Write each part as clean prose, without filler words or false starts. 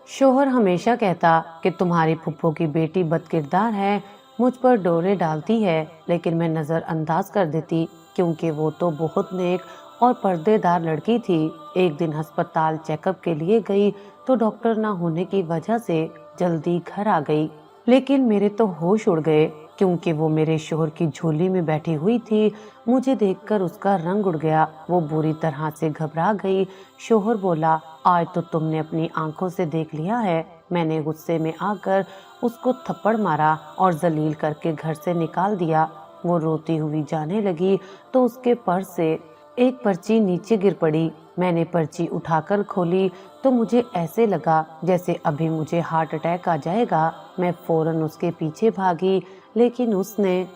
शोहर हमेशा कहता कि तुम्हारी फुप्पो की बेटी बदकिरदार है, मुझ पर डोरे डालती है, लेकिन मैं नजरअंदाज कर देती क्योंकि वो तो बहुत नेक और पर्देदार लड़की थी। एक दिन अस्पताल चेकअप के लिए गई तो डॉक्टर ना होने की वजह से जल्दी घर आ गई, लेकिन मेरे तो होश उड़ गए क्योंकि वो मेरे शोहर की झोली में बैठी हुई थी। मुझे देखकर उसका रंग उड़ गया, वो बुरी तरह से घबरा गई। शोहर बोला, आज तो तुमने अपनी आंखों से देख लिया है। मैंने गुस्से में आकर उसको थप्पड़ मारा और जलील करके घर से निकाल दिया। वो रोती हुई जाने लगी तो उसके पर्स से एक पर्ची नीचे गिर पड़ी। मैंने पर्ची उठाकर खोली तो मुझे ऐसे लगा जैसे अभी मुझे हार्ट अटैक आ जाएगा। मैं फौरन उसके पीछे भागी, लेकिन उसने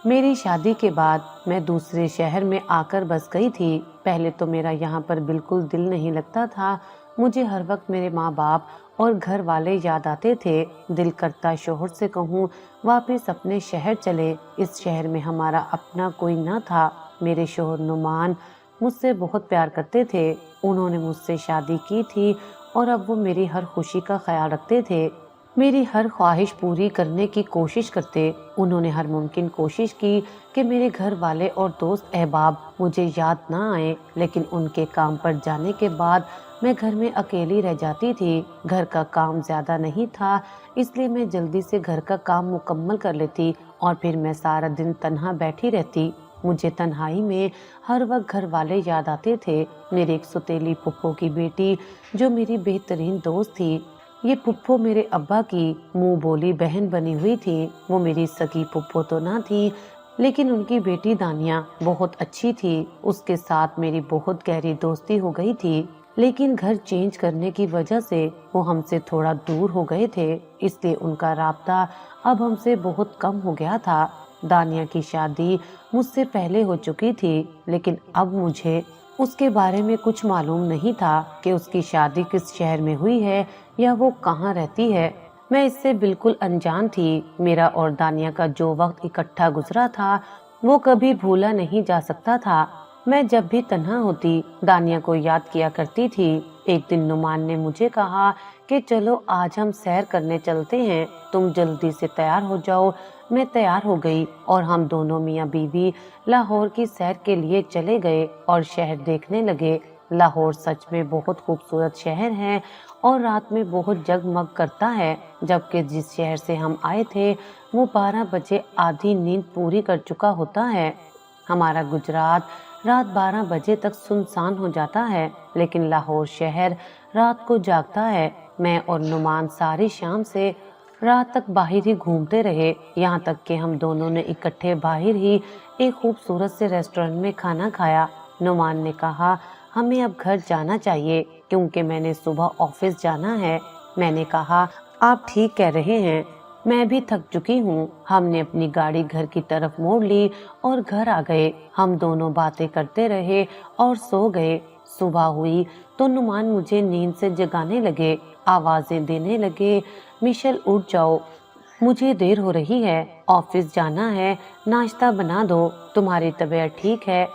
मेरी शादी के बाद मैं दूसरे शहर में आकर बस गई थी। पहले तो मेरा यहाँ पर बिल्कुल दिल नहीं लगता था। मुझे हर वक्त मेरे माँ बाप और घर वाले याद आते थे। दिल करता शोहर से कहूँ वापस अपने शहर चले। इस शहर में हमारा अपना कोई न था। मेरे शोहर नुमान मुझसे बहुत प्यार करते थे। उन्होंने मुझसे शादी की थी और अब वो मेरी हर खुशी का ख्याल रखते थे, मेरी हर ख्वाहिश पूरी करने की कोशिश करते। उन्होंने हर मुमकिन कोशिश की कि मेरे घर वाले और दोस्त अहबाब मुझे याद ना आए, लेकिन उनके काम पर जाने के बाद मैं घर में अकेली रह जाती थी। घर का काम ज्यादा नहीं था, इसलिए मैं जल्दी से घर का काम मुकम्मल कर लेती और फिर मैं सारा दिन तन्हा बैठी रहती। मुझे तन्हाई में हर वक्त घर वाले याद आते थे। मेरी एक सुतीली फुप्पो की बेटी जो मेरी बेहतरीन दोस्त थी। ये पुप्पो मेरे अब्बा की मुंह बोली बहन बनी हुई थी। वो मेरी सगी पुप्पो तो ना थी, लेकिन उनकी बेटी दानिया बहुत अच्छी थी। उसके साथ मेरी बहुत गहरी दोस्ती हो गई थी, लेकिन घर चेंज करने की वजह से वो हमसे थोड़ा दूर हो गए थे, इसलिए उनका राब्ता अब हमसे बहुत कम हो गया था। दानिया की शादी मुझसे पहले हो चुकी थी, लेकिन अब मुझे उसके बारे में कुछ मालूम नहीं था कि उसकी शादी किस शहर में हुई है या वो कहाँ रहती है। मैं इससे बिल्कुल अनजान थी। मेरा और दानिया का जो वक्त इकट्ठा गुजरा था वो कभी भूला नहीं जा सकता था। मैं जब भी तन्हा होती दानिया को याद किया करती थी। एक दिन नुमान ने मुझे कहा कि चलो आज हम सैर करने चलते हैं, तुम जल्दी से तैयार हो जाओ। मैं तैयार हो गई और हम दोनों मियाँ बीवी लाहौर की सैर के लिए चले गए और शहर देखने लगे। लाहौर सच में बहुत खूबसूरत शहर है और रात में बहुत जगमग करता है, जबकि जिस शहर से हम आए थे वो 12 बजे आधी नींद पूरी कर चुका होता है। हमारा गुजरात रात 12 बजे तक सुनसान हो जाता है, लेकिन लाहौर शहर रात को जागता है। मैं और नुमान सारी शाम से रात तक बाहर ही घूमते रहे, यहाँ तक कि हम दोनों ने इकट्ठे बाहर ही एक खूबसूरत से रेस्टोरेंट में खाना खाया। नुमान ने कहा हमें अब घर जाना चाहिए क्योंकि मैंने सुबह ऑफिस जाना है। मैंने कहा आप ठीक कह रहे हैं, मैं भी थक चुकी हूँ। हमने अपनी गाड़ी घर की तरफ मोड़ ली और घर आ गए। हम दोनों बातें करते रहे और सो गए। सुबह हुई तो नुमान मुझे नींद से जगाने लगे, आवाजें देने लगे, मिशेल उठ जाओ, मुझे देर हो रही है, ऑफिस जाना है, नाश्ता बना दो, तुम्हारी तबीयत ठीक है।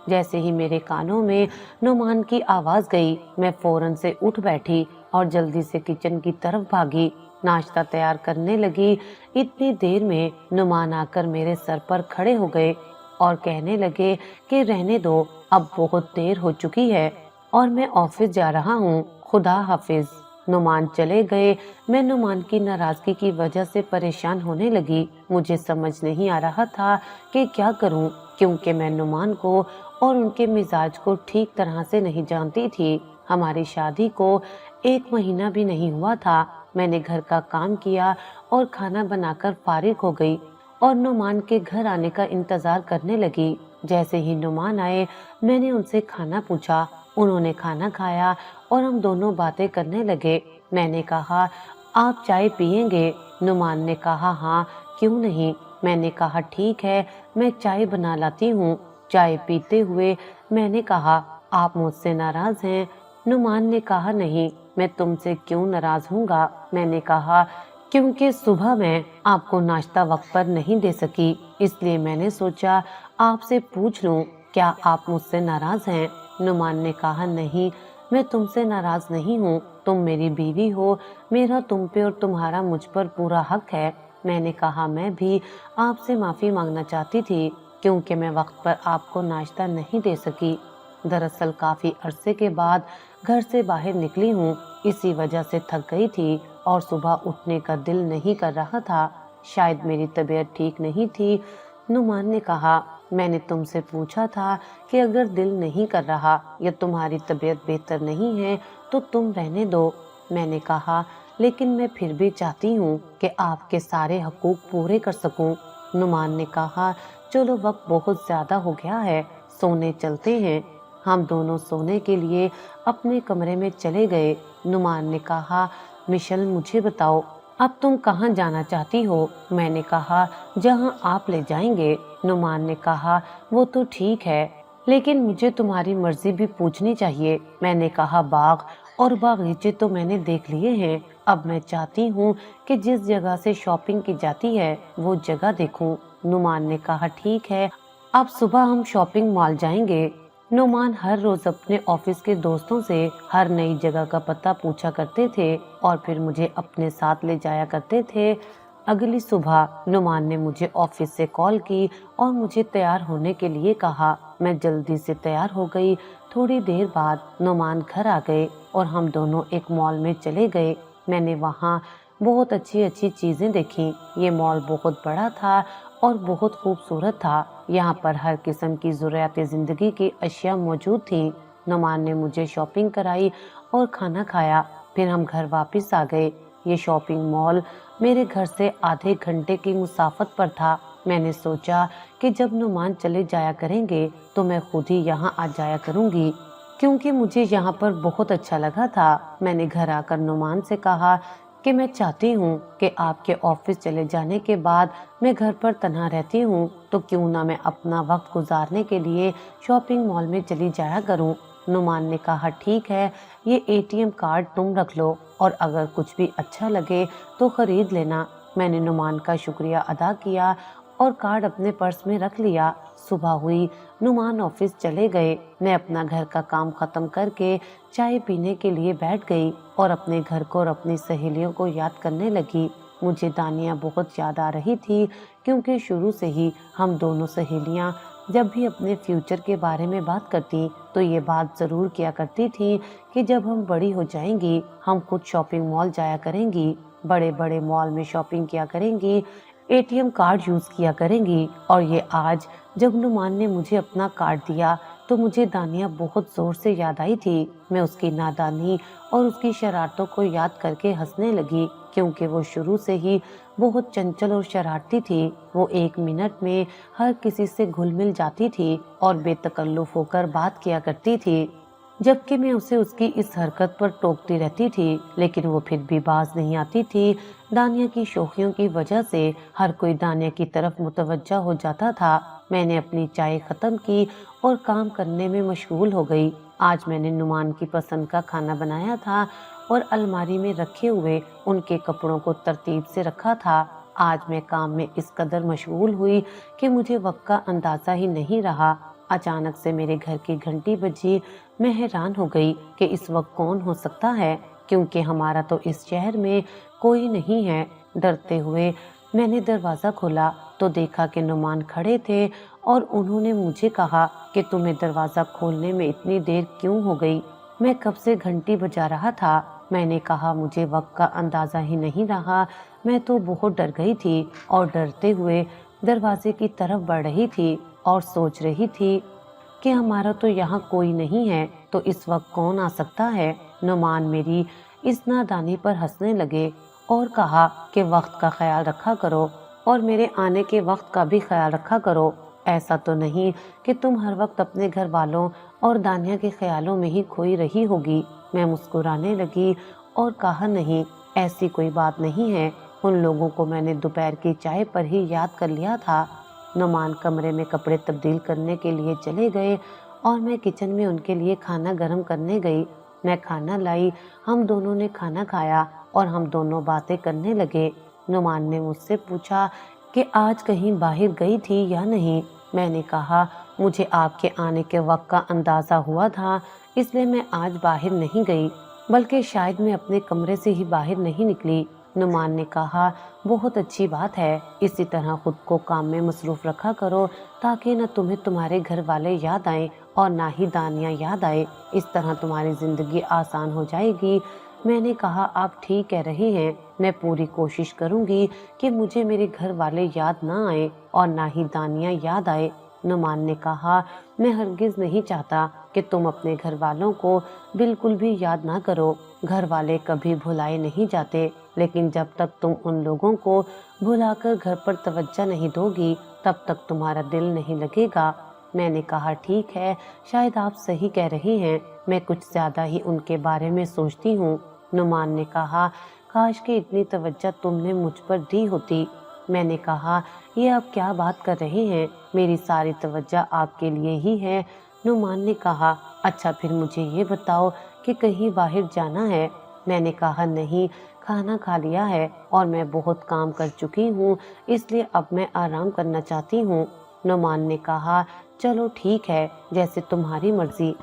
जैसे ही मेरे कानों में नुमान की आवाज गई, मैं फौरन से उठ बैठी और जल्दी से किचन की तरफ भागी। नाश्ता तैयार करने लगी। इतनी देर में नुमान आकर मेरे सर पर खड़े हो गए और कहने लगे कि रहने दो, अब बहुत देर हो चुकी है और मैं ऑफिस जा रहा हूँ, खुदा हाफिज। नुमान चले गए। मैं नुमान की नाराजगी की वजह से परेशान होने लगी। मुझे समझ नहीं आ रहा था कि क्या करूं, क्योंकि मैं नुमान को और उनके मिजाज को ठीक तरह से नहीं जानती थी। हमारी शादी को 1 महीना भी नहीं हुआ था। मैंने घर का काम किया और खाना बनाकर फारिग हो गई और नुमान के घर आने का इंतजार करने लगी। जैसे ही नुमान आए मैंने उनसे खाना पूछा। उन्होंने खाना खाया और हम दोनों बातें करने लगे। मैंने कहा आप चाय पियेंगे? नुमान ने कहा हाँ क्यों नहीं। मैंने कहा ठीक है, मैं चाय बना लाती हूँ। चाय पीते हुए मैंने कहा आप मुझसे नाराज हैं? नुमान ने कहा नहीं, मैं तुमसे क्यों नाराज हूँगा। मैंने कहा क्योंकि सुबह मैं आपको नाश्ता वक्त पर नहीं दे सकी, इसलिए मैंने सोचा आपसे पूछ लूं क्या आप मुझसे नाराज हैं। नुमान ने कहा नहीं, मैं तुमसे नाराज नहीं हूँ, तुम मेरी बीवी हो, मेरा तुम पे और तुम्हारा मुझ पर पूरा हक है। मैंने कहा मैं भी आपसे माफी मांगना चाहती थी क्योंकि मैं वक्त पर आपको नाश्ता नहीं दे सकी। दरअसल काफी अरसे के बाद घर से बाहर निकली हूँ, इसी वजह से थक गई थी और सुबह उठने का दिल नहीं कर रहा था। शायद मेरी तबीयत ठीक नहीं थी। नुमान ने कहा, मैंने तुमसे पूछा था कि अगर दिल नहीं कर रहा या तुम्हारी तबीयत बेहतर नहीं है तो तुम रहने दो। मैंने कहा, लेकिन मैं फिर भी चाहती हूँ कि आपके सारे हकूक पूरे कर सकूं। नुमान ने कहा, चलो वक्त बहुत ज्यादा हो गया है, सोने चलते हैं। हम दोनों सोने के लिए अपने कमरे में चले गए। नुमान ने कहा, मिशेल मुझे बताओ, अब तुम कहाँ जाना चाहती हो? मैंने कहा, जहाँ आप ले जाएंगे। नुमान ने कहा, वो तो ठीक है, लेकिन मुझे तुम्हारी मर्जी भी पूछनी चाहिए। मैंने कहा, बाग और बागीचे तो मैंने देख लिए हैं, अब मैं चाहती हूँ कि जिस जगह से शॉपिंग की जाती है वो जगह देखूं। नुमान ने कहा, ठीक है, अब सुबह हम शॉपिंग मॉल जाएंगे। नुमान हर रोज अपने ऑफिस के दोस्तों से हर नई जगह का पता पूछा करते थे और फिर मुझे अपने साथ ले जाया करते थे। अगली सुबह नुमान ने मुझे ऑफिस से कॉल की और मुझे तैयार होने के लिए कहा। मैं जल्दी से तैयार हो गई। थोड़ी देर बाद नुमान घर आ गए और हम दोनों एक मॉल में चले गए। मैंने वहाँ बहुत अच्छी अच्छी चीजें देखी। ये मॉल बहुत बड़ा था और बहुत खूबसूरत था। यहाँ पर हर किस्म की ज़रूरत ज़िंदगी की अशिया मौजूद थी। नुमान ने मुझे शॉपिंग कराई और खाना खाया। फिर हम घर वापस आ गए। ये शॉपिंग मॉल मेरे घर से आधे घंटे की मुसाफत पर था। मैंने सोचा कि जब नुमान चले जाया करेंगे तो मैं खुद ही यहाँ आ जाया करूँगी, क्योंकि मुझे यहाँ पर बहुत अच्छा लगा था। मैंने घर आकर नुमान से कहा कि मैं चाहती हूँ कि आपके ऑफिस चले जाने के बाद मैं घर पर तन्हा रहती हूँ तो क्यों ना मैं अपना वक्त गुजारने के लिए शॉपिंग मॉल में चली जाया करूँ। नुमान ने कहा, ठीक है, ये एटीएम कार्ड तुम रख लो और अगर कुछ भी अच्छा लगे तो खरीद लेना। मैंने नुमान का शुक्रिया अदा किया और कार्ड अपने पर्स में रख लिया। सुबह हुई, नुमान ऑफिस चले गए। मैं अपना घर का काम खत्म करके चाय पीने के लिए बैठ गई और अपने घर को और अपनी सहेलियों को याद करने लगी। मुझे दानिया बहुत याद आ रही थी क्योंकि शुरू से ही हम दोनों सहेलियां जब भी अपने फ्यूचर के बारे में बात करती तो ये बात ज़रूर किया करती थी कि जब हम बड़ी हो जाएंगी हम खुद शॉपिंग मॉल जाया करेंगी, बड़े बड़े मॉल में शॉपिंग किया करेंगी, एटीएम कार्ड यूज़ किया करेंगी। और ये आज जब नुमान ने मुझे अपना कार्ड दिया तो मुझे दानिया बहुत जोर से याद आई थी। मैं उसकी नादानी और उसकी शरारतों को याद करके हंसने लगी क्योंकि वो शुरू से ही बहुत चंचल और शरारती थी। वो एक मिनट में हर किसी से घुल मिल जाती थी और बेतकल्लुफ होकर बात किया करती थी, जबकि मैं उसे उसकी इस हरकत पर टोकती रहती थी, लेकिन वो फिर भी बाज नहीं आती थी। दानिया की शोखियों की वजह से हर कोई दानिया की तरफ मुतवज्जा हो जाता था। मैंने अपनी चाय खत्म की और काम करने में मशगूल हो गई। आज मैंने नुमान की पसंद का खाना बनाया था और अलमारी में रखे हुए उनके कपड़ों को तरतीब से रखा था। आज मैं काम में इस कदर मशगूल हुई कि मुझे वक्त का अंदाजा ही नहीं रहा। अचानक से मेरे घर की घंटी बजी। मैं हैरान हो गई कि इस वक्त कौन हो सकता है, क्योंकि हमारा तो इस शहर में कोई नहीं है। डरते हुए मैंने दरवाज़ा खोला तो देखा कि नुमान खड़े थे और उन्होंने मुझे कहा कि तुम्हें दरवाज़ा खोलने में इतनी देर क्यों हो गई? मैं कब से घंटी बजा रहा था। मैंने कहा, मुझे वक्त का अंदाज़ा ही नहीं रहा, मैं तो बहुत डर गई थी और डरते हुए दरवाजे की तरफ बढ़ रही थी और सोच रही थी कि हमारा तो यहाँ कोई नहीं है तो इस वक्त कौन आ सकता है। नुमान मेरी इस नादानी पर हंसने लगे और कहा कि वक्त का ख्याल रखा करो और मेरे आने के वक्त का भी ख्याल रखा करो। ऐसा तो नहीं कि तुम हर वक्त अपने घर वालों और दानिया के ख्यालों में ही खोई रही होगी। मैं मुस्कुराने लगी और कहा, नहीं, ऐसी कोई बात नहीं है, उन लोगों को मैंने दोपहर की चाय पर ही याद कर लिया था। नुमान कमरे में कपड़े तब्दील करने के लिए चले गए और मैं किचन में उनके लिए खाना गर्म करने गई। मैं खाना लाई, हम दोनों ने खाना खाया और हम दोनों बातें करने लगे। नुमान ने मुझसे पूछा कि आज कहीं बाहर गई थी या नहीं। मैंने कहा, मुझे आपके आने के वक्त का अंदाज़ा हुआ था, इसलिए मैं आज बाहर नहीं गई, बल्कि शायद मैं अपने कमरे से ही बाहर नहीं निकली। नुमान ने कहा, बहुत अच्छी बात है, इसी तरह खुद को काम में मसरूफ रखा करो ताकि न तुम्हें तुम्हारे घर वाले याद आए और ना ही दानिया याद आए। इस तरह तुम्हारी जिंदगी आसान हो जाएगी। मैंने कहा, आप ठीक कह रहे हैं, मैं पूरी कोशिश करूंगी कि मुझे मेरे घर वाले याद ना आए और ना ही दानिया याद आए। नुमान ने कहा, मैं हरगिज नहीं चाहता कि तुम अपने घर वालों को बिल्कुल भी याद ना करो। घर वाले कभी भुलाए नहीं जाते, लेकिन जब तक तुम उन लोगों को भुलाकर घर पर तवज्जो नहीं दोगी, तब तक तुम्हारा दिल नहीं लगेगा। मैंने कहा, ठीक है, शायद आप सही कह रही हैं, मैं कुछ ज्यादा ही उनके बारे में सोचती हूँ। नुमान ने कहा, काश कि इतनी तवज्जो तुमने मुझ पर दी होती। मैंने कहा, ये आप क्या बात कर रहे हैं, मेरी सारी तवज्जो आपके लिए ही है। नुमान ने कहा, अच्छा फिर मुझे ये बताओ कि कहीं बाहर जाना है। मैंने कहा, नहीं, खाना खा लिया है और मैं बहुत काम कर चुकी हूँ, इसलिए अब मैं आराम करना चाहती हूँ। नुमान ने कहा, चलो ठीक है, जैसे तुम्हारी मर्जी।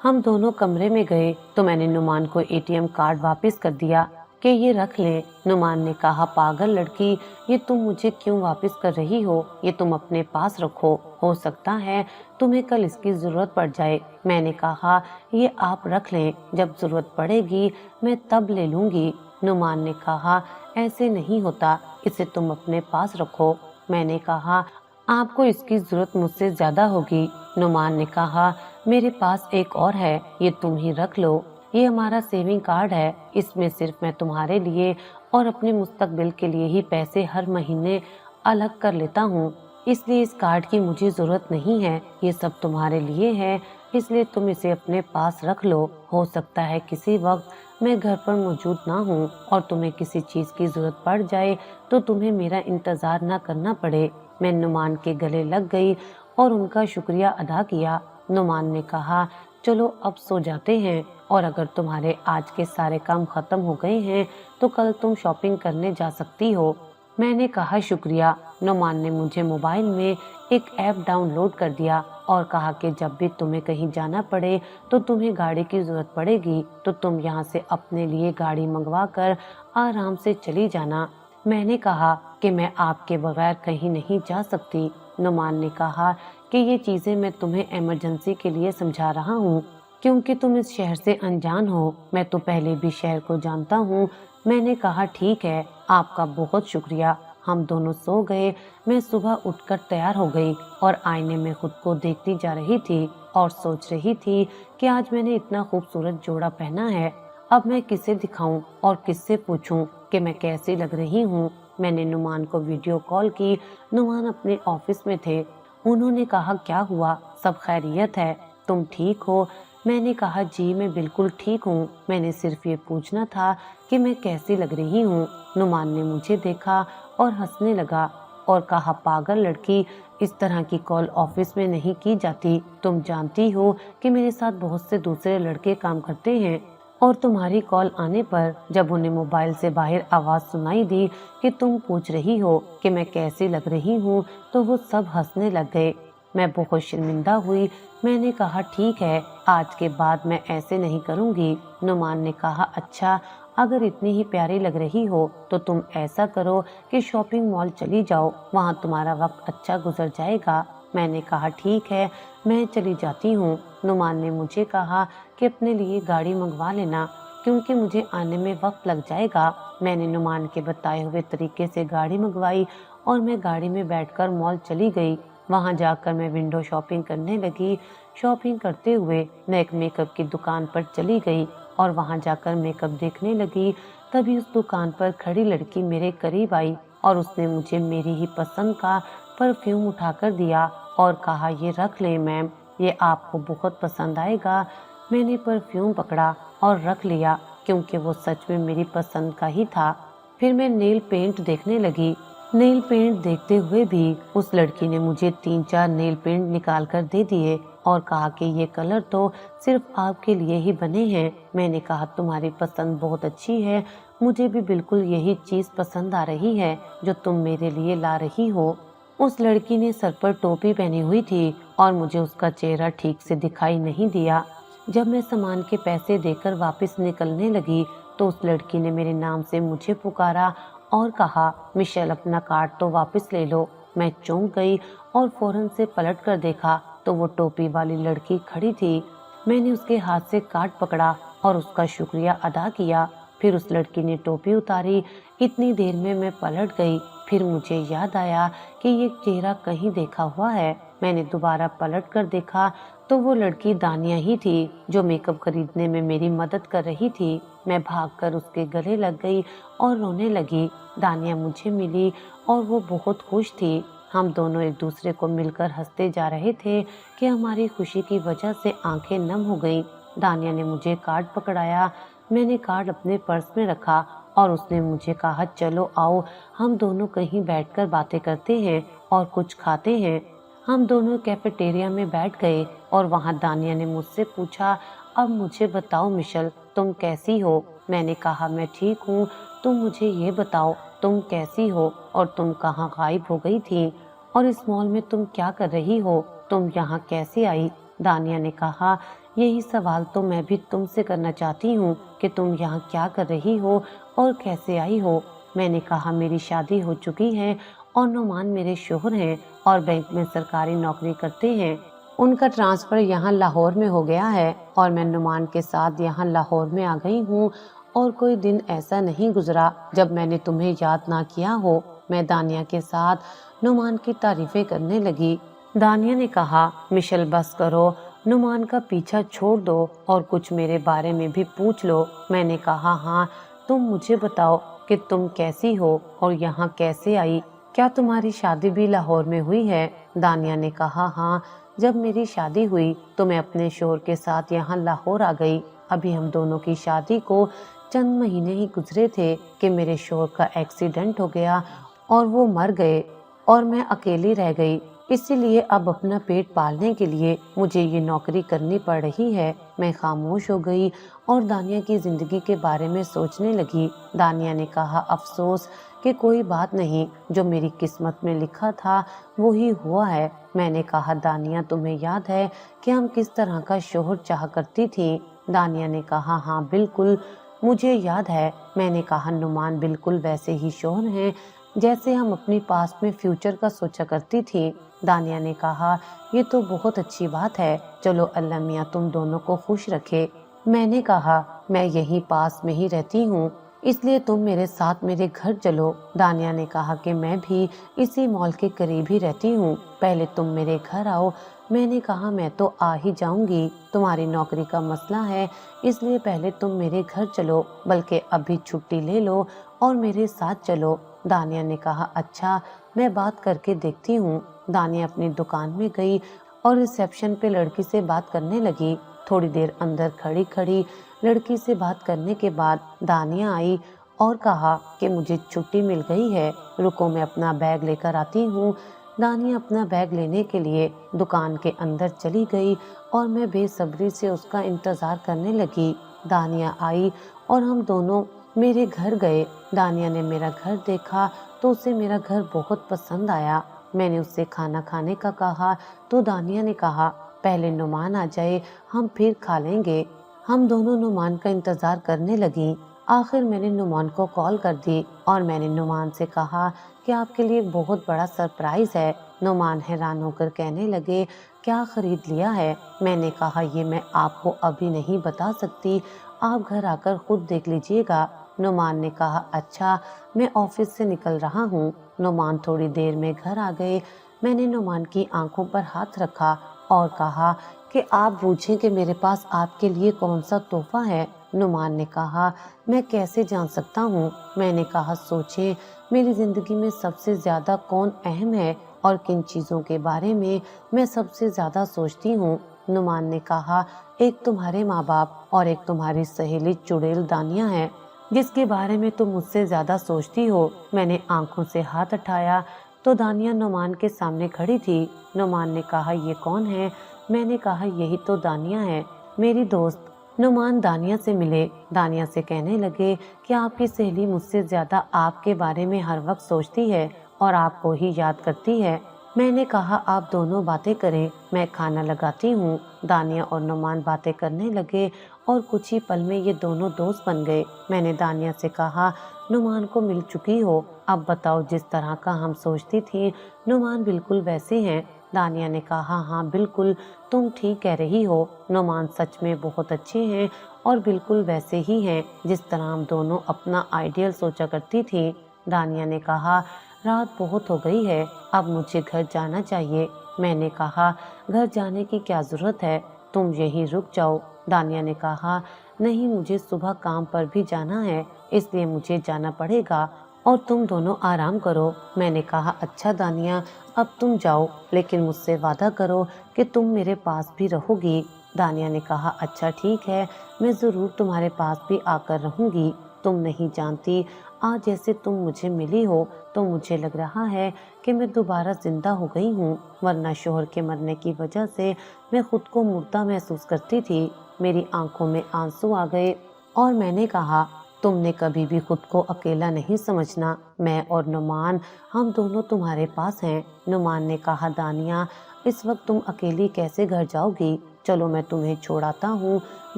हम दोनों कमरे में गए तो मैंने नुमान को एटीएम कार्ड वापस कर दिया कि ये रख लें। नुमान ने कहा, पागल लड़की, ये तुम मुझे क्यों वापस कर रही हो? ये तुम अपने पास रखो, हो सकता है तुम्हें कल इसकी जरूरत पड़ जाए। मैंने कहा, ये आप रख लें, जब जरूरत पड़ेगी मैं तब ले लूंगी। नुमान ने कहा, ऐसे नहीं होता, इसे तुम अपने पास रखो। मैंने कहा, आपको इसकी जरूरत मुझसे ज्यादा होगी। नुमान ने कहा, मेरे पास एक और है, ये तुम ही रख लो। ये हमारा सेविंग कार्ड है, इसमें सिर्फ मैं तुम्हारे लिए और अपने मुस्तकबिल के लिए ही पैसे हर महीने अलग कर लेता हूँ, इसलिए इस कार्ड की मुझे जरूरत नहीं है। ये सब तुम्हारे लिए है, इसलिए तुम इसे अपने पास रख लो। हो सकता है किसी वक्त मैं घर पर मौजूद ना हूँ और तुम्हें किसी चीज की जरूरत पड़ जाए तो तुम्हें मेरा इंतजार ना करना पड़े। मैं नुमान के गले लग गई और उनका शुक्रिया अदा किया। नुमान ने कहा, चलो अब सो जाते हैं, और अगर तुम्हारे आज के सारे काम खत्म हो गए हैं तो कल तुम शॉपिंग करने जा सकती हो। मैंने कहा, शुक्रिया। नुमान ने मुझे मोबाइल में एक ऐप डाउनलोड कर दिया और कहा कि जब भी तुम्हें कहीं जाना पड़े तो तुम्हें गाड़ी की जरूरत पड़ेगी तो तुम यहाँ से अपने लिए गाड़ी मंगवा कर आराम से चली जाना। मैंने कहा कि मैं आपके बगैर कहीं नहीं जा सकती। नुमान ने कहा कि ये चीजें मैं तुम्हें इमरजेंसी के लिए समझा रहा हूँ, क्योंकि तुम इस शहर से अनजान हो, मैं तो पहले भी शहर को जानता हूँ। मैंने कहा, ठीक है, आपका बहुत शुक्रिया। हम दोनों सो गए। मैं सुबह उठकर तैयार हो गई और आईने में खुद को देखती जा रही थी और सोच रही थी कि आज मैंने इतना खूबसूरत जोड़ा पहना है, अब मैं किसे दिखाऊं और किससे पूछूं कि मैं कैसी लग रही हूँ। मैंने नुमान को वीडियो कॉल की। नुमान अपने ऑफिस में थे। उन्होंने कहा, क्या हुआ, सब खैरियत है, तुम ठीक हो? मैंने कहा, जी मैं बिल्कुल ठीक हूँ, मैंने सिर्फ ये पूछना था कि मैं कैसी लग रही हूँ। नुमान ने मुझे देखा और हंसने लगा और कहा, पागल लड़की, इस तरह की कॉल ऑफिस में नहीं की जाती। तुम जानती हो कि मेरे साथ बहुत से दूसरे लड़के काम करते हैं और तुम्हारी कॉल आने पर जब उन्हें मोबाइल से बाहर आवाज सुनाई दी कि तुम पूछ रही हो कि मैं कैसी लग रही हूँ, तो वो सब हंसने लग गए। मैं बहुत शर्मिंदा हुई। मैंने कहा, ठीक है, आज के बाद मैं ऐसे नहीं करूँगी। नुमान ने कहा, अच्छा, अगर इतनी ही प्यारी लग रही हो तो तुम ऐसा करो कि शॉपिंग मॉल चली जाओ, वहाँ तुम्हारा वक्त अच्छा गुजर जाएगा। मैंने कहा, ठीक है, मैं चली जाती हूँ। नुमान ने मुझे कहा कि अपने लिए गाड़ी मंगवा लेना, क्योंकि मुझे आने में वक्त लग जाएगा। मैंने नुमान के बताए हुए तरीके से गाड़ी मंगवाई और मैं गाड़ी में बैठकर मॉल चली गई। वहां जाकर मैं विंडो शॉपिंग करने लगी। शॉपिंग करते हुए मैं एक मेकअप की दुकान पर चली गई और वहां जाकर मेकअप देखने लगी। तभी उस दुकान पर खड़ी लड़की मेरे करीब आई और उसने मुझे मेरी ही पसंद का परफ्यूम उठाकर दिया और कहा, ये रख लें मैम, ये आपको बहुत पसंद आएगा। मैंने परफ्यूम पकड़ा और रख लिया, क्योंकि वो सच में मेरी पसंद का ही था। फिर मैं नेल पेंट देखने लगी। नेल पेंट देखते हुए भी उस लड़की ने मुझे 3-4 नेल पेंट निकाल कर दे दिए और कहा कि ये कलर तो सिर्फ आपके लिए ही बने हैं। मैंने कहा, तुम्हारी पसंद बहुत अच्छी है, मुझे भी बिल्कुल यही चीज पसंद आ रही है जो तुम मेरे लिए ला रही हो। उस लड़की ने सर पर टोपी पहनी हुई थी और मुझे उसका चेहरा ठीक से दिखाई नहीं दिया। जब मैं सामान के पैसे देकर वापस निकलने लगी तो उस लड़की ने मेरे नाम से मुझे पुकारा और कहा, मिशेल अपना कार्ड तो वापस ले लो। मैं चौंक गई और फौरन से पलट कर देखा तो वो टोपी वाली लड़की खड़ी थी। मैंने उसके हाथ से कार्ड पकड़ा और उसका शुक्रिया अदा किया। फिर उस लड़की ने टोपी उतारी। इतनी देर में मैं पलट गई। फिर मुझे याद आया कि ये चेहरा कहीं देखा हुआ है। मैंने दोबारा पलट कर देखा तो वो लड़की दानिया ही थी जो मेकअप खरीदने में मेरी मदद कर रही थी। मैं भागकर उसके गले लग गई और रोने लगी। दानिया मुझे मिली और वो बहुत खुश थी। हम दोनों एक दूसरे को मिलकर हंसते जा रहे थे कि हमारी खुशी की वजह से आंखें नम हो गईं। दानिया ने मुझे कार्ड पकड़ाया। मैंने कार्ड अपने पर्स में रखा और उसने मुझे कहा, चलो आओ हम दोनों कहीं बैठकर बातें करते हैं और कुछ खाते हैं। हम दोनों कैफेटेरिया में बैठ गए और वहाँ दानिया ने मुझसे पूछा, अब मुझे बताओ मिशेल, तुम कैसी हो? मैंने कहा, मैं ठीक हूँ। तुम मुझे ये बताओ तुम कैसी हो और तुम कहाँ गायब हो गई थी और इस मॉल में तुम क्या कर रही हो? तुम यहाँ कैसे आई? दानिया ने कहा, यही सवाल तो मैं भी तुमसे करना चाहती हूँ कि तुम यहाँ क्या कर रही हो और कैसे आई हो? मैंने कहा, मेरी शादी हो चुकी है और नुमान मेरे शोहर हैं और बैंक में सरकारी नौकरी करते हैं। उनका ट्रांसफर यहाँ लाहौर में हो गया है और मैं नुमान के साथ यहाँ लाहौर में आ गई हूँ और कोई दिन ऐसा नहीं गुजरा जब मैंने तुम्हें याद ना किया हो। मैं दानिया के साथ नुमान की तारीफें करने लगी। दानिया ने कहा, मिशेल बस करो, नुमान का पीछा छोड़ दो और कुछ मेरे बारे में भी पूछ लो। मैंने कहा, हाँ, तुम मुझे बताओ कि तुम कैसी हो और यहाँ कैसे आई? क्या तुम्हारी शादी भी लाहौर में हुई है? दानिया ने कहा, हाँ, जब मेरी शादी हुई तो मैं अपने शोहर के साथ यहाँ लाहौर आ गई। अभी हम दोनों की शादी को चंद महीने ही गुजरे थे कि मेरे शोहर का एक्सीडेंट हो गया और वो मर गए और मैं अकेली रह गई। इसीलिए अब अपना पेट पालने के लिए मुझे ये नौकरी करनी पड़ रही है। मैं खामोश हो गई और दानिया की जिंदगी के बारे में सोचने लगी। दानिया ने कहा, अफसोस कि कोई बात नहीं, जो मेरी किस्मत में लिखा था वो ही हुआ है। मैंने कहा, दानिया तुम्हें याद है कि हम किस तरह का शोहर चाह करती थी? दानिया ने कहा, हाँ बिल्कुल मुझे याद है। मैंने कहा, नुमान बिल्कुल वैसे ही शोहर हैं जैसे हम अपनी पास्ट में फ्यूचर का सोचा करती थी। दानिया ने कहा, ये तो बहुत अच्छी बात है, चलो अल्लाह मियाँ तुम दोनों को खुश रखे। मैंने कहा, मैं यहीं पास में ही रहती हूँ, इसलिए तुम मेरे साथ मेरे घर चलो। दानिया ने कहा कि मैं भी इसी मॉल के करीब ही रहती हूँ, पहले तुम मेरे घर आओ। मैंने कहा, मैं तो आ ही जाऊंगी, तुम्हारी नौकरी का मसला है इसलिए पहले तुम मेरे घर चलो, बल्कि अभी छुट्टी ले लो और मेरे साथ चलो। दानिया ने कहा, अच्छा मैं बात करके देखती हूँ। दानिया अपनी दुकान में गई और रिसेप्शन पे लड़की से बात करने लगी। थोड़ी देर अंदर खड़ी खड़ी लड़की से बात करने के बाद दानिया आई और कहा कि मुझे छुट्टी मिल गई है, रुको मैं अपना बैग लेकर आती हूँ। दानिया अपना बैग लेने के लिए दुकान के अंदर चली गई और मैं बेसब्री से उसका इंतजार करने लगी। दानिया आई और हम दोनों मेरे घर गए। दानिया ने मेरा घर देखा तो उसे मेरा घर बहुत पसंद आया। मैंने उससे खाना खाने का कहा तो दानिया ने कहा, पहले नुमान आ जाए हम फिर खा लेंगे। हम दोनों नुमान का इंतजार करने लगी। आखिर मैंने नुमान को कॉल कर दी और मैंने नुमान से कहा कि आपके लिए बहुत बड़ा सरप्राइज है। नुमान हैरान होकर कहने लगे, क्या खरीद लिया है? मैंने कहा, ये मैं आपको अभी नहीं बता सकती, आप घर आकर खुद देख लीजिएगा। नुमान ने कहा, अच्छा मैं ऑफिस से निकल रहा हूँ। नुमान थोड़ी देर में घर आ गए। मैंने नुमान की आंखों पर हाथ रखा और कहा कि आप पूछें कि मेरे पास आपके लिए कौन सा तोहफा है। नुमान ने कहा, मैं कैसे जान सकता हूँ? मैंने कहा, सोचें मेरी जिंदगी में सबसे ज्यादा कौन अहम है और किन चीजों के बारे में मैं सबसे ज्यादा सोचती हूँ। नुमान ने कहा, एक तुम्हारे माँ बाप और एक तुम्हारी सहेली चुड़ैल दानिया है जिसके बारे में तुम मुझसे ज्यादा सोचती हो। मैंने आंखों से हाथ हटाया तो दानिया नुमान के सामने खड़ी थी। नुमान ने कहा, ये कौन है? मैंने कहा, यही तो दानिया है, मेरी दोस्त। नुमान दानिया से मिले। दानिया से कहने लगे कि आपकी सहेली मुझसे ज्यादा आपके बारे में हर वक्त सोचती है और आपको ही याद करती है। میں نے کہا آپ دونوں باتیں کریں، میں کھانا لگاتی ہوں۔ دانیہ اور نعمان باتیں کرنے لگے اور کچھ ہی پل میں یہ دونوں دوست بن گئے۔ میں نے دانیہ سے کہا نعمان کو مل چکی ہو، اب بتاؤ جس طرح کا ہم سوچتی تھی نعمان بالکل ویسے ہیں۔ دانیہ نے کہا ہاں بالکل تم ٹھیک کہہ رہی ہو، نعمان سچ میں بہت اچھے ہیں اور بالکل ویسے ہی ہیں جس طرح ہم دونوں اپنا آئیڈیل سوچا کرتی تھی۔ دانیہ نے کہا رات بہت ہو گئی ہے، اب مجھے گھر جانا چاہیے۔ میں نے کہا گھر جانے کی کیا ضرورت ہے، تم یہیں رک جاؤ۔ دانیہ نے کہا نہیں مجھے صبح کام پر بھی جانا ہے، اس لیے مجھے جانا پڑے گا اور تم دونوں آرام کرو۔ میں نے کہا اچھا دانیہ اب تم جاؤ لیکن مجھ سے وعدہ کرو کہ تم میرے پاس بھی رہو گی۔ دانیہ نے کہا اچھا ٹھیک ہے، میں ضرور تمہارے پاس بھی آ کر رہوں گی۔ تم نہیں جانتی آج جیسے تم مجھے ملی ہو تو مجھے لگ رہا ہے کہ میں دوبارہ زندہ ہو گئی ہوں، ورنہ شوہر کے مرنے کی وجہ سے میں خود کو مردہ محسوس کرتی تھی۔ میری آنکھوں میں آنسو آ گئے اور میں نے کہا تم نے کبھی بھی خود کو اکیلا نہیں سمجھنا، میں اور نعمان ہم دونوں تمہارے پاس ہیں۔ نعمان نے کہا دانیہ اس وقت تم اکیلی کیسے گھر جاؤ گی، چلو میں تمہیں چھوڑاتا ہوں۔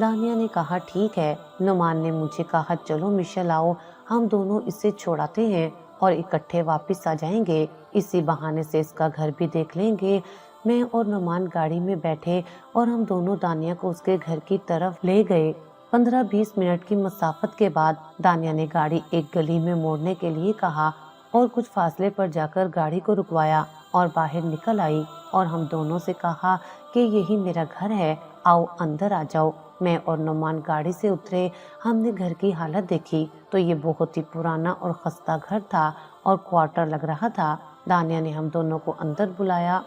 دانیہ نے کہا ٹھیک ہے۔ نعمان نے مجھے کہا چلو مشل آؤ ہم دونوں اسے چھوڑاتے ہیں اور اکٹھے واپس آ جائیں گے، اسی بہانے سے اس کا گھر بھی دیکھ لیں گے۔ میں اور نعمان گاڑی میں بیٹھے اور ہم دونوں دانیہ کو اس کے گھر کی طرف لے گئے۔ 15-20 منٹ کی مسافت کے بعد دانیہ نے گاڑی ایک گلی میں موڑنے کے لیے کہا اور کچھ فاصلے پر جا کر گاڑی کو رکوایا اور باہر نکل آئی اور ہم دونوں سے کہا کہ یہی میرا گھر ہے، آؤ اندر آ جاؤ۔ میں اور نعمان گاڑی سے اترے، ہم نے گھر کی حالت دیکھی تو یہ بہت ہی پرانا اور خستہ گھر تھا اور کوارٹر لگ رہا تھا۔ دانیہ نے ہم دونوں کو اندر بلایا،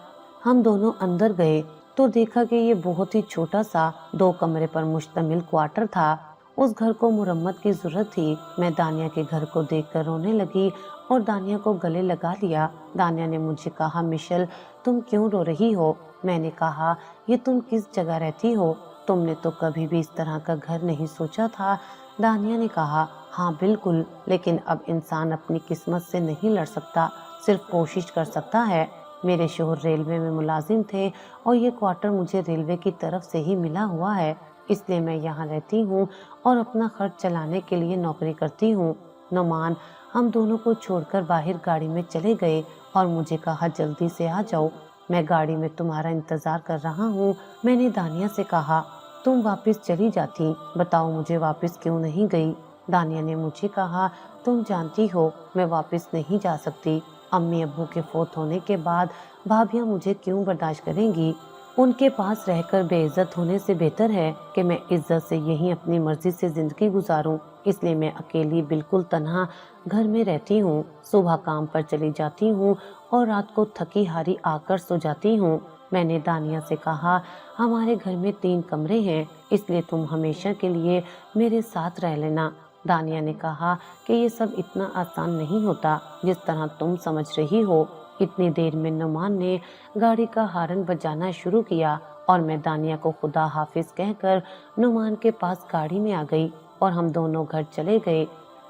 ہم دونوں اندر گئے تو دیکھا کہ یہ بہت ہی چھوٹا سا 2 کمرے پر مشتمل کوارٹر تھا۔ اس گھر کو مرمت کی ضرورت تھی۔ میں دانیہ کے گھر کو دیکھ کر رونے لگی اور دانیہ کو گلے لگا لیا۔ دانیہ نے مجھے کہا مشل تم کیوں رو رہی ہو؟ میں نے کہا یہ تم کس جگہ رہتی ہو، تم نے تو کبھی بھی اس طرح کا گھر نہیں سوچا تھا۔ دانیہ نے کہا ہاں بالکل، لیکن اب انسان اپنی قسمت سے نہیں لڑ سکتا، صرف کوشش کر سکتا ہے۔ میرے شوہر ریلوے میں ملازم تھے اور یہ کوارٹر مجھے ریلوے کی طرف سے ہی ملا ہوا ہے، اس لیے میں یہاں رہتی ہوں اور اپنا خرچ چلانے کے لیے نوکری کرتی ہوں۔ نعمان ہم دونوں کو چھوڑ کر باہر گاڑی میں چلے گئے اور مجھے کہا جلدی سے آ جاؤ، میں گاڑی میں تمہارا انتظار کر رہا ہوں۔ میں نے دانیہ سے کہا تم واپس چلی جاتی، بتاؤ مجھے واپس کیوں نہیں گئی؟ دانیہ نے مجھے کہا تم جانتی ہو میں واپس نہیں جا سکتی، امی ابو کے فوت ہونے کے بعد بھابیاں مجھے کیوں برداشت کریں گی؟ ان کے پاس رہ کر بے عزت ہونے سے بہتر ہے کہ میں عزت سے یہیں اپنی مرضی سے زندگی گزاروں، اس لیے میں اکیلی بالکل تنہا گھر میں رہتی ہوں، صبح کام پر چلی جاتی ہوں اور رات کو تھکی ہاری آ کر سو جاتی ہوں۔ میں نے دانیہ سے کہا ہمارے گھر میں 3 کمرے ہیں، اس لیے تم ہمیشہ کے لیے میرے ساتھ رہ لینا۔ دانیہ نے کہا کہ یہ سب اتنا آسان نہیں ہوتا جس طرح تم سمجھ رہی ہو۔ اتنی دیر میں نعمان نے گاڑی کا ہارن بجانا شروع کیا اور میں دانیہ کو خدا حافظ کہہ کر نعمان کے پاس گاڑی میں آ گئی اور ہم دونوں گھر چلے گئے۔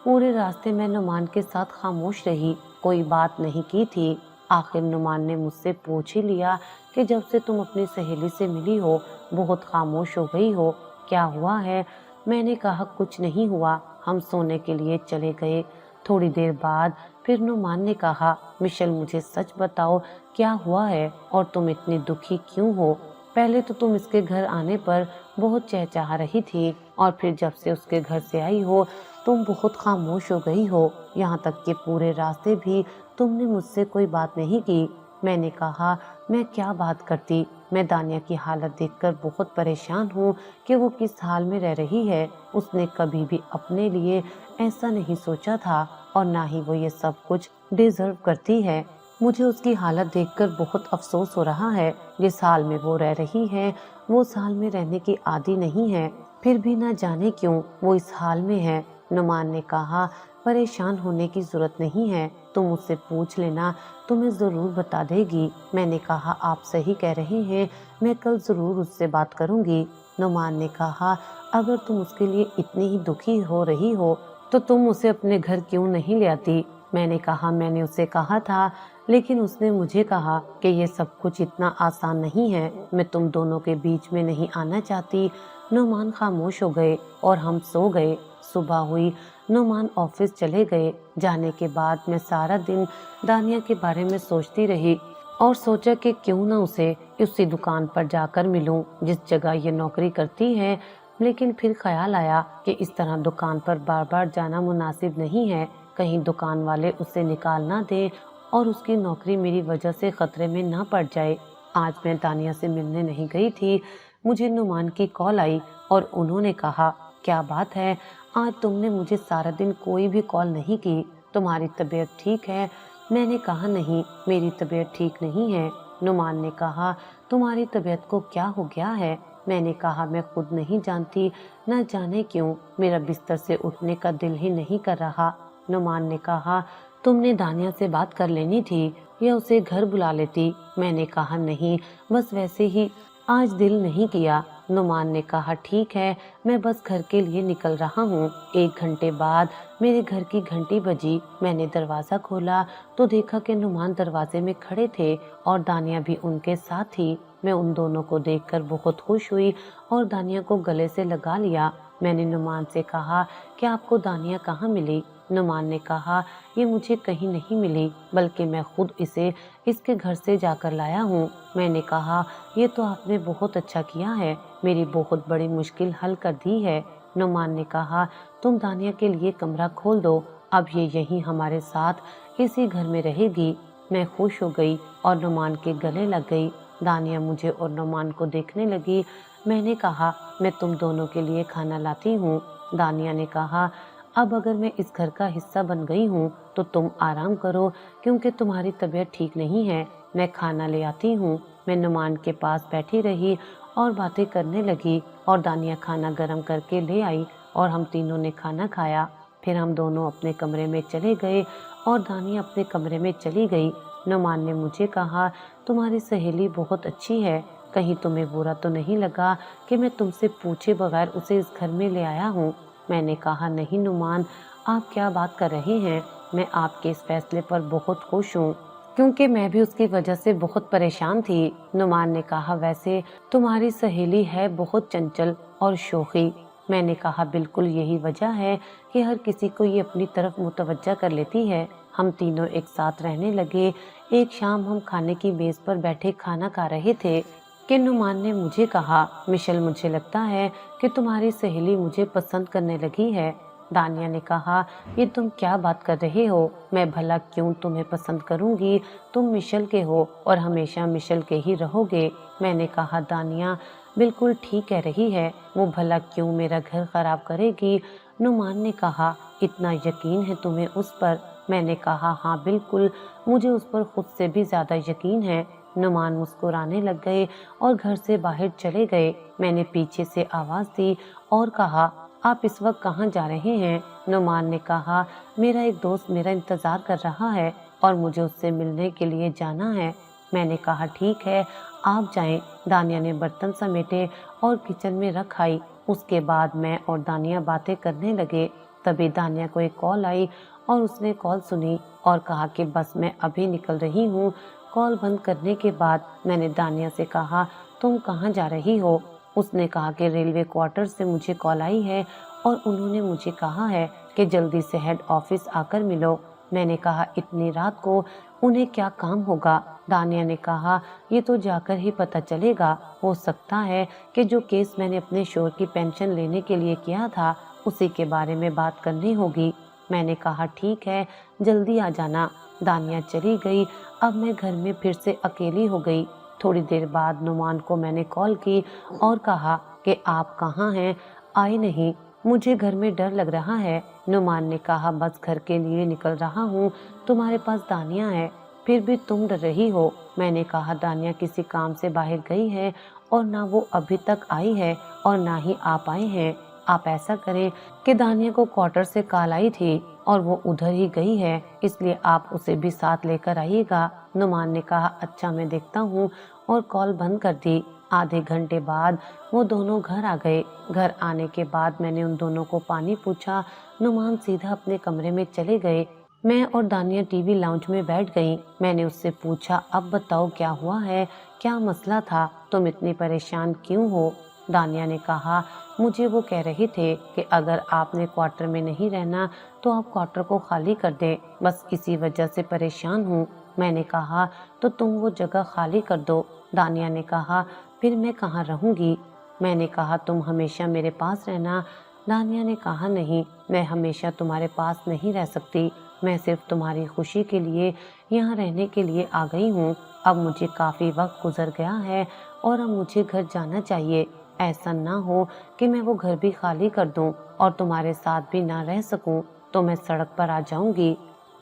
پورے راستے میں نعمان کے ساتھ خاموش رہی، کوئی بات نہیں کی تھی۔ آخر نعمان نے مجھ سے پوچھ ہی لیا کہ جب سے تم اپنی سہیلی سے ملی ہو بہت خاموش ہو گئی ہو، کیا ہوا ہے؟ میں نے کہا کچھ نہیں ہوا، ہم سونے کے لیے چلے گئے۔ تھوڑی دیر بعد پھر نعمان نے کہا مشل مجھے سچ بتاؤ کیا ہوا ہے اور تم اتنی دکھی کیوں ہو؟ پہلے تو تم اس کے گھر آنے پر بہت چہچہا رہی تھی اور پھر جب سے اس کے گھر سے آئی ہو تم بہت خاموش ہو گئی ہو، یہاں تک کہ پورے راستے بھی تم نے مجھ سے کوئی بات نہیں کی۔ میں نے کہا میں کیا بات کرتی، میں دانیہ کی حالت دیکھ کر بہت پریشان ہوں کہ وہ کس حال میں رہ رہی ہے، اس نے کبھی بھی اپنے لیے ایسا نہیں سوچا تھا اور نہ ہی وہ یہ سب کچھ ڈیزرو کرتی ہے۔ مجھے اس کی حالت دیکھ کر بہت افسوس ہو رہا ہے، جس حال میں وہ رہ رہی ہے وہ اس حال میں رہنے کی عادی نہیں ہے، پھر بھی نہ جانے کیوں وہ اس حال میں ہے۔ نعمان نے کہا پریشان ہونے کی ضرورت نہیں ہے، تم اس سے پوچھ لینا، تمہیں ضرور بتا دے گی۔ میں نے کہا آپ صحیح کہہ رہے ہیں، میں کل ضرور اس سے بات کروں گی۔ نعمان نے کہا اگر تم اس کے لیے اتنی ہی دکھی ہو رہی ہو تو تم اسے اپنے گھر کیوں نہیں لے آتی؟ میں نے کہا मैंने उसे कहा था, लेकिन उसने मुझे कहा कि ये सब कुछ इतना आसान नहीं है, मैं तुम दोनों के बीच में नहीं आना चाहती। नुमान खामोश हो गए और हम सो गए। सुबह हुई, नुमान ऑफिस चले गए। जाने के बाद मैं सारा दिन दानिया के बारे में सोचती रही और सोचा कि क्यों ना उसे उसी दुकान पर जाकर मिलूं जिस जगह ये नौकरी करती है। लेकिन फिर ख्याल आया कि इस तरह दुकान पर बार बार जाना मुनासिब नहीं है, कहीं दुकान वाले उसे निकाल ना दे और उसकी नौकरी मेरी वजह से खतरे में ना पड़ जाए। आज मैं दानिया से मिलने नहीं गई थी। मुझे नुमान की कॉल आई और उन्होंने कहा, क्या बात है, आज तुमने मुझे सारा दिन कोई भी कॉल नहीं की, तुम्हारी तबीयत ठीक है? मैंने कहा नहीं, मेरी तबीयत ठीक नहीं है। नुमान ने कहा, तुम्हारी तबीयत को क्या हो गया है? मैंने कहा मैं खुद नहीं जानती, न जाने क्यों मेरा बिस्तर से उठने का दिल ही नहीं कर रहा। नुमान ने कहा, तुमने दानिया से बात कर लेनी थी या उसे घर बुला लेती। मैंने कहा नहीं, बस वैसे ही आज दिल नहीं किया। नुमान ने कहा ठीक है, मैं बस घर के लिए निकल रहा हूँ। 1 घंटे बाद मेरे घर की घंटी बजी। मैंने दरवाज़ा खोला तो देखा कि नुमान दरवाजे में खड़े थे और दानिया भी उनके साथ थी। मैं उन दोनों को देखकर बहुत खुश हुई और दानिया को गले से लगा लिया। मैंने नुमान से कहा कि आपको दानिया कहाँ मिली? नुमान ने कहा, ये मुझे कहीं नहीं मिली, बल्कि मैं खुद इसे इसके घर से जाकर लाया हूँ। मैंने कहा, ये तो आपने बहुत अच्छा किया है, मेरी बहुत बड़ी मुश्किल हल कर दी है। नुमान ने कहा, तुम दानिया के लिए कमरा खोल दो, अब ये यहीं हमारे साथ इसी घर में रहेगी। मैं खुश हो गई और नुमान के गले लग गई। दानिया मुझे और नुमान को देखने लगी। मैंने कहा, मैं तुम दोनों के लिए खाना लाती हूँ। दानिया ने कहा, अब अगर मैं इस घर का हिस्सा बन गई हूँ तो तुम आराम करो, क्योंकि तुम्हारी तबीयत ठीक नहीं है। मैं खाना ले आती हूँ। मैं नुमान के पास बैठी रही और बातें करने लगी और दानिया खाना गर्म करके ले आई और हम तीनों ने खाना खाया। फिर हम दोनों अपने कमरे में चले गए और दानिया अपने कमरे में चली गई। नुमान ने मुझे कहा, तुम्हारी सहेली बहुत अच्छी है, कहीं तुम्हें बुरा तो नहीं लगा कि मैं तुमसे पूछे बगैर उसे इस घर में ले आया हूँ? मैंने कहा, नहीं नुमान, आप क्या बात कर रहे हैं, मैं आपके इस फैसले पर बहुत खुश हूँ, क्योंकि मैं भी उसकी वजह से बहुत परेशान थी। नुमान ने कहा, वैसे तुम्हारी सहेली है बहुत चंचल और शोखी। मैंने कहा, बिल्कुल यही वजह है कि हर किसी को ये अपनी तरफ मुतवज्जा कर लेती है। हम तीनों एक साथ रहने लगे। एक शाम हम खाने की मेज पर बैठे खाना खा रहे थे कि नुमान ने मुझे कहा, मिशेल, मुझे लगता है कि तुम्हारी सहेली मुझे पसंद करने लगी है। दानिया ने कहा, ये तुम क्या बात कर रहे हो, मैं भला क्यों तुम्हें पसंद करूंगी, तुम मिशेल के हो और हमेशा मिशेल के ही रहोगे। मैंने कहा, दानिया बिल्कुल ठीक कह रही है, वो भला क्यों मेरा घर खराब करेगी। नुमान ने कहा, इतना यकीन है तुम्हें उस पर? मैंने कहा, हाँ बिल्कुल, मुझे उस पर खुद से भी ज्यादा यकीन है। नुमान मुस्कुराने लग गए और घर से बाहर चले गए। मैंने पीछे से आवाज दी और कहा, आप इस वक्त कहाँ जा रहे हैं? नुमान ने कहा, मेरा एक दोस्त मेरा इंतजार कर रहा है और मुझे उससे मिलने के लिए जाना है। मैंने कहा, ठीक है, आप जाएं। दानिया ने बर्तन समेटे और किचन में रख आई। उसके बाद मैं और दानिया बातें करने लगे। तभी दानिया को एक कॉल आई और उसने कॉल सुनी और कहा कि बस मैं अभी निकल रही हूँ। कॉल बंद करने के बाद मैंने दानिया से कहा, तुम कहाँ जा रही हो? उसने कहा कि रेलवे क्वार्टर से मुझे कॉल आई है और उन्होंने मुझे कहा है कि जल्दी से हेड ऑफिस आकर मिलो। मैंने कहा, इतनी रात को उन्हें क्या काम होगा? दानिया ने कहा, ये तो जाकर ही पता चलेगा, हो सकता है कि जो केस मैंने अपने शोहर की पेंशन लेने के लिए किया था उसी के बारे में बात करनी होगी। मैंने कहा, ठीक है, जल्दी आ जाना। दानिया चली गई। अब मैं घर में फिर से अकेली हो गई। थोड़ी देर बाद नुमान को मैंने कॉल की और कहा कि आप कहाँ हैं, आए नहीं, मुझे घर में डर लग रहा है। नुमान ने कहा, बस घर के लिए निकल रहा हूँ, तुम्हारे पास दानिया है, फिर भी तुम डर रही हो। मैंने कहा, दानिया किसी काम से बाहर गई है और ना वो अभी तक आई है और ना ही आप आए हैं। आप ऐसा करें कि दानिया को क्वार्टर से कॉल आई थी और वो उधर ही गई है, इसलिए आप उसे भी साथ लेकर आइएगा। नुमान ने कहा, अच्छा मैं देखता हूँ, और कॉल बंद कर दी। आधे घंटे बाद वो दोनों घर आ गए। घर आने के बाद मैंने उन दोनों को पानी पूछा। नुमान सीधा अपने कमरे में चले गए मैं और दानिया टीवी लाउंज में बैठ गईं। मैंने उससे पूछा, अब बताओ क्या हुआ है, क्या मसला था, तुम इतनी परेशान क्यों हो? दानिया ने कहा, मुझे वो कह रहे थे कि अगर आपने क्वार्टर में नहीं रहना तो आप क्वार्टर को खाली कर दें, बस इसी वजह से परेशान हूँ। मैंने कहा, तो तुम वो जगह खाली कर दो। दानिया ने कहा, फिर मैं कहाँ रहूँगी? मैंने कहा, तुम हमेशा मेरे पास रहना। दानिया ने कहा, नहीं, मैं हमेशा तुम्हारे पास नहीं रह सकती। मैं सिर्फ तुम्हारी खुशी के लिए यहाँ रहने के लिए आ गई हूँ। अब मुझे काफ़ी वक्त गुजर गया है और अब मुझे घर जाना चाहिए। ऐसा ना हो कि मैं वो घर भी खाली कर दूँ और तुम्हारे साथ भी ना रह सकूँ, तो मैं सड़क पर आ जाऊँगी।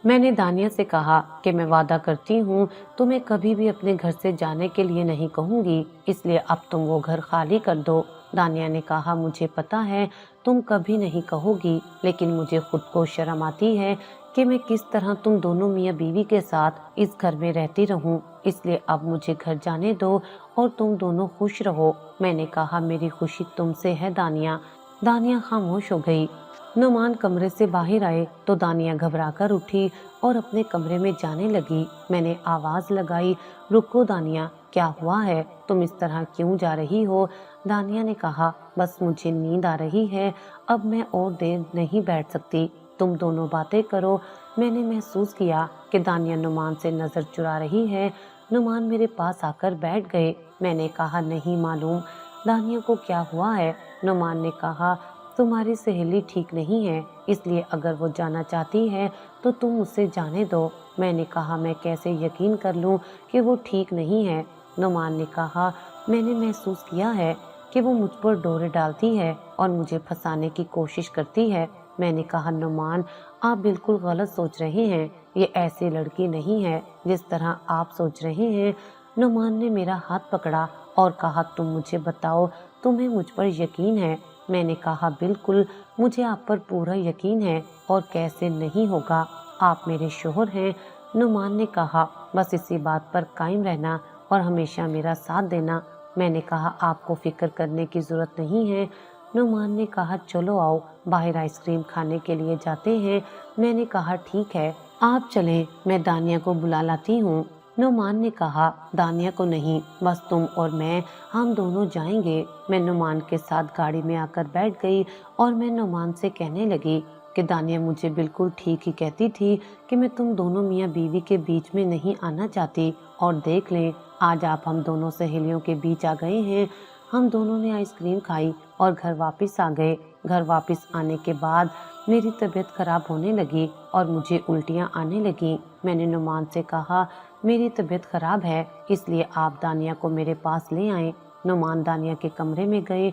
मैंने दानिया से कहा कि मैं वादा करती हूँ तुम्हें कभी भी अपने घर से जाने के लिए नहीं कहूँगी, इसलिए अब तुम वो घर खाली कर दो। दानिया ने कहा, मुझे पता है तुम कभी नहीं कहोगी, लेकिन मुझे खुद को शर्म आती है कि मैं किस तरह तुम दोनों मियाँ बीवी के साथ इस घर में रहती रहूं, इसलिए अब मुझे घर जाने दो और तुम दोनों खुश रहो। मैंने कहा, मेरी खुशी तुमसे है दानिया। दानिया खामोश हो गई। नुमान कमरे से बाहर आए तो दानिया घबराकर उठी और अपने कमरे में जाने लगी। मैंने आवाज लगाई, रुको दानिया, क्या हुआ है, तुम इस तरह क्यों जा रही हो? दानिया ने कहा, बस मुझे नींद आ रही है, अब मैं और देर नहीं बैठ सकती, तुम दोनों बातें करो। मैंने महसूस किया कि दानिया नुमान से नजर चुरा रही है। नुमान मेरे पास आकर बैठ गए। मैंने कहा, नहीं मालूम दानिया को क्या हुआ है। नुमान ने कहा, तुम्हारी सहेली ठीक नहीं है, इसलिए अगर वो जाना चाहती है तो तुम उसे जाने दो। मैंने कहा, मैं कैसे यकीन कर लूं कि वो ठीक नहीं है? नुमान ने कहा, मैंने महसूस किया है कि वो मुझ पर डोरे डालती है और मुझे फंसाने की कोशिश करती है। मैंने कहा, नुमान, आप बिल्कुल गलत सोच रहे हैं, ये ऐसी लड़की नहीं है जिस तरह आप सोच रहे हैं। नुमान ने मेरा हाथ पकड़ा और कहा, तुम मुझे बताओ, तुम्हें मुझ पर यकीन है? मैंने कहा, बिल्कुल, मुझे आप पर पूरा यकीन है, और कैसे नहीं होगा, आप मेरे शोहर हैं। नुमान ने कहा, बस इसी बात पर कायम रहना और हमेशा मेरा साथ देना। मैंने कहा, आपको फिक्र करने की जरूरत नहीं है। नुमान ने कहा, चलो आओ बाहर आइसक्रीम खाने के लिए जाते हैं। मैंने कहा, ठीक है, आप चलें, मैं दानिया को बुला लाती हूँ। नुमान ने कहा, दानिया को नहीं, बस तुम और मैं, हम दोनों जाएंगे। मैं नुमान के साथ गाड़ी में आकर बैठ गई और मैं नुमान से कहने लगी कि दानिया मुझे बिल्कुल ठीक ही कहती थी कि मैं तुम दोनों मियाँ बीवी के बीच में नहीं आना चाहती, और देख लें, आज आप हम दोनों सहेलियों के बीच आ गए हैं। हम दोनों ने आइसक्रीम खाई और घर वापस आ गए। घर वापस आने के बाद मेरी तबीयत खराब होने लगी और मुझे उल्टियाँ आने लगी। मैंने नुमान से कहा, मेरी तबीयत खराब है, इसलिए आप दानिया को मेरे पास ले आए। नुमान दानिया के कमरे में गए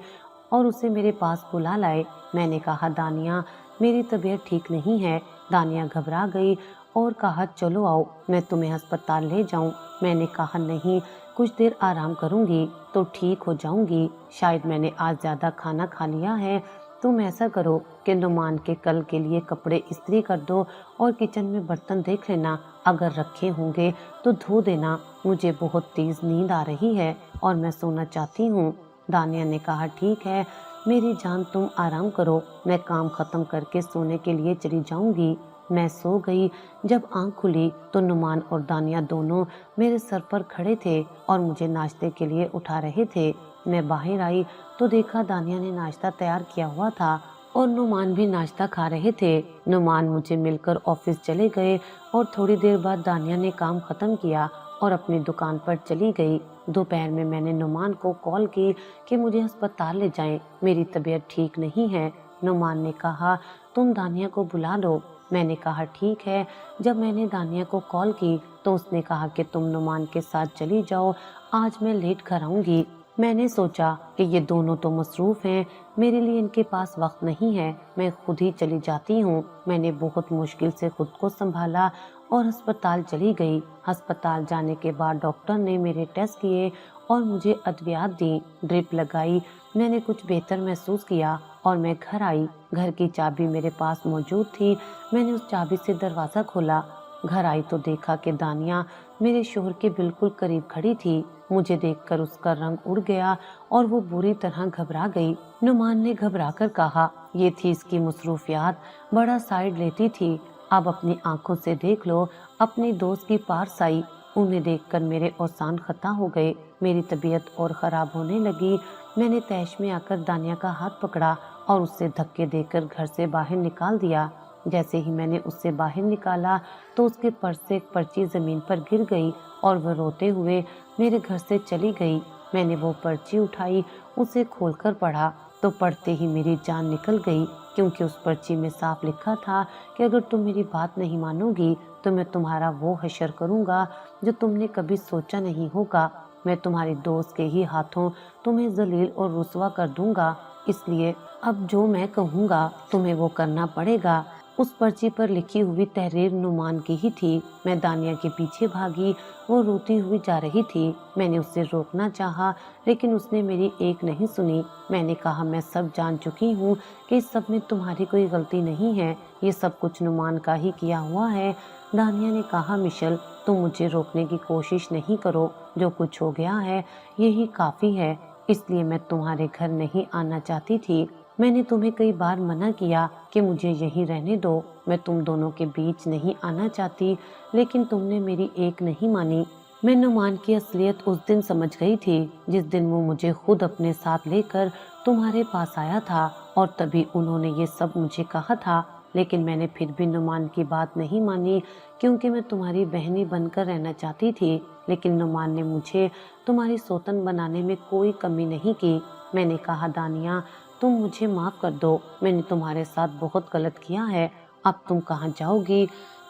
और उसे मेरे पास बुला लाए। मैंने कहा, दानिया, मेरी तबीयत ठीक नहीं है। दानिया घबरा गई और कहा, चलो आओ, मैं तुम्हें अस्पताल ले जाऊं। मैंने कहा, नहीं, कुछ देर आराम करूंगी तो ठीक हो जाऊंगी, शायद मैंने आज ज़्यादा खाना खा लिया है। तुम ऐसा करो कि नुमान के कल के लिए कपड़े इस्त्री कर दो और किचन में बर्तन देख लेना, अगर रखे होंगे तो धो देना। मुझे बहुत तेज नींद आ रही है और मैं सोना चाहती हूँ। दानिया ने कहा, ठीक है मेरी जान, तुम आराम करो, मैं काम खत्म करके सोने के लिए चली जाऊंगी। मैं सो गई। जब आंख खुली तो नुमान और दानिया दोनों मेरे सर पर खड़े थे और मुझे नाश्ते के लिए उठा रहे थे। मैं बाहर आई तो देखा दानिया ने नाश्ता तैयार किया हुआ था और नुमान भी नाश्ता खा रहे थे। नुमान मुझे मिलकर ऑफिस चले गए और थोड़ी देर बाद दानिया ने काम खत्म किया और अपनी दुकान पर चली गई। दोपहर में मैंने नुमान को कॉल की कि मुझे अस्पताल ले जाएं, मेरी तबीयत ठीक नहीं है। नुमान ने कहा, तुम दानिया को बुला लो। मैंने कहा, ठीक है। जब मैंने दानिया को कॉल की तो उसने कहा कि तुम नुमान के साथ चली जाओ, आज मैं लेट घर आऊंगी। मैंने सोचा कि ये दोनों तो मसरूफ हैं, मेरे लिए इनके पास वक्त नहीं है, मैं खुद ही चली जाती हूँ। मैंने बहुत मुश्किल से खुद को संभाला और अस्पताल चली गई। अस्पताल जाने के बाद डॉक्टर ने मेरे टेस्ट किए और मुझे अद्वियात दी, ड्रिप लगाई। मैंने कुछ बेहतर महसूस किया और मैं घर आई। घर की चाबी मेरे पास मौजूद थी। मैंने उस चाबी से दरवाज़ा खोला। घर आई तो देखा कि दानिया मेरे शोहर के बिल्कुल करीब खड़ी थी। मुझे देखकर उसका रंग उड़ गया और वो बुरी तरह घबरा गई। नुमान ने घबराकर कहा, ये थी इसकी मसरूफियात, बड़ा साइड लेती थी। अब अपनी आंखों से देख लो, अपनी दोस्त की पार्स आई। उन्हें देखकर मेरे औसान खता हो गए, मेरी तबीयत और ख़राब होने लगी। मैंने तैश में आकर दानिया का हाथ पकड़ा और उससे धक्के देकर घर से बाहर निकाल दिया। जैसे ही मैंने उससे बाहर निकाला तो उसके पर्स से एक पर्ची ज़मीन पर गिर गई और वह रोते हुए मेरे घर से चली गई। मैंने वो पर्ची उठाई, उसे खोलकर पढ़ा तो पढ़ते ही मेरी जान निकल गई, क्योंकि उस पर्ची में साफ लिखा था कि अगर तुम मेरी बात नहीं मानोगी तो मैं तुम्हारा वो हशर करूँगा जो तुमने कभी सोचा नहीं होगा। मैं तुम्हारी दोस्त के ही हाथों तुम्हें जलील और रुसवा कर दूंगा, इसलिए अब जो मैं कहूँगा तुम्हें वो करना पड़ेगा। उस पर्ची पर लिखी हुई तहरीर नुमान की ही थी। मैं दानिया के पीछे भागी, वो रोती हुई जा रही थी। मैंने उससे रोकना चाहा, लेकिन उसने मेरी एक नहीं सुनी। मैंने कहा, मैं सब जान चुकी हूँ कि इस सब में तुम्हारी कोई गलती नहीं है, ये सब कुछ नुमान का ही किया हुआ है। दानिया ने कहा, मिशेल तुम मुझे रोकने की कोशिश नहीं करो, जो कुछ हो गया है यही काफ़ी है, इसलिए मैं तुम्हारे घर नहीं आना चाहती थी। मैंने तुम्हें कई बार मना किया कि मुझे यहीं रहने दो, मैं तुम दोनों के बीच नहीं आना चाहती, लेकिन तुमने मेरी एक नहीं मानी। मैं नुमान की असलियत उस दिन समझ गई थी जिस दिन वो मुझे खुद अपने साथ लेकर तुम्हारे पास आया था, और तभी उन्होंने ये सब मुझे कहा था। लेकिन मैंने फिर भी नुमान की बात नहीं मानी, क्योंकि मैं तुम्हारी बहनी बनकर रहना चाहती थी। लेकिन नुमान ने मुझे तुम्हारी सौतन बनाने में कोई कमी नहीं की। मैंने कहा, दानिया तुम मुझे माफ़ कर दो, मैंने तुम्हारे साथ बहुत गलत किया है, अब तुम कहाँ जाओगी?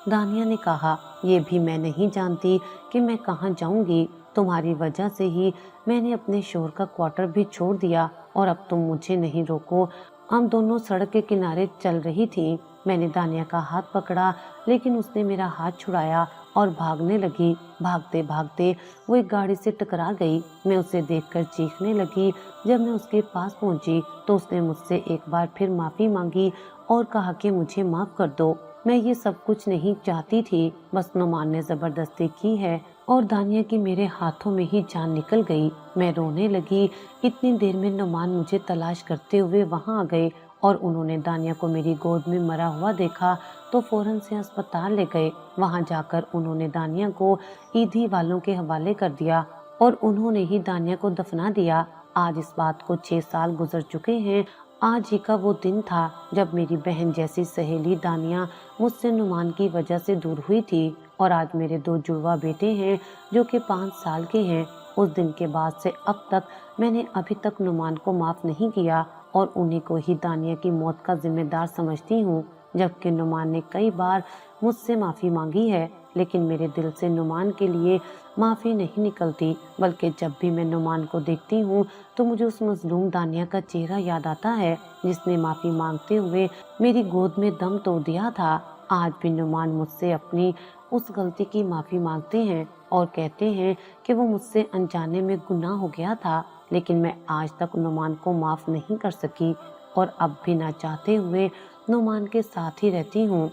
दानिया ने कहा, ये भी मैं नहीं जानती कि मैं कहाँ जाऊंगी। तुम्हारी वजह से ही मैंने अपने शोहर का क्वार्टर भी छोड़ दिया, और अब तुम मुझे नहीं रोको। हम दोनों सड़क के किनारे चल रही थी। मैंने दानिया का हाथ पकड़ा, लेकिन उसने मेरा हाथ छुड़ाया और भागने लगी। भागते भागते वो एक गाड़ी से टकरा गई। मैं उसे देखकर चीखने लगी। जब मैं उसके पास पहुंची तो उसने मुझसे एक बार फिर माफ़ी मांगी और कहा कि मुझे माफ़ कर दो, मैं ये सब कुछ नहीं चाहती थी, बस नुमान ने ज़बरदस्ती की है। और दानिया की मेरे हाथों में ही जान निकल गई। मैं रोने लगी। इतनी देर में नुमान मुझे तलाश करते हुए वहां आ गए, और उन्होंने दानिया को मेरी गोद में मरा हुआ देखा तो फौरन से अस्पताल ले गए। वहां जाकर उन्होंने दानिया को ईदी वालों के हवाले कर दिया, और उन्होंने ही दानिया को दफना दिया। आज इस बात को 6 साल गुजर चुके हैं। आज ही का वो दिन था जब मेरी बहन जैसी सहेली दानिया मुझसे नुमान की वजह से दूर हुई थी, और आज मेरे 2 जुड़वा बेटे हैं जो कि 5 साल के हैं। उस दिन के बाद से अब तक मैंने अभी तक नुमान को माफ़ नहीं किया, और उन्हीं को ही दानिया की मौत का जिम्मेदार समझती हूँ, जबकि नुमान ने कई बार मुझसे माफ़ी मांगी है, लेकिन मेरे दिल से नुमान के लिए माफ़ी नहीं निकलती। बल्कि जब भी मैं नुमान को देखती हूँ तो मुझे उस मजलूम दानिया का चेहरा याद आता है, जिसने माफ़ी मांगते हुए मेरी गोद में दम तोड़ दिया था। आज भी नुमान मुझसे अपनी उस गलती की माफ़ी मांगते हैं और कहते हैं कि वो मुझसे अनजाने में गुनाह हो गया था, लेकिन मैं आज तक नुमान को माफ़ नहीं कर सकी, और अब भी ना चाहते हुए नुमान के साथ ही रहती हूँ।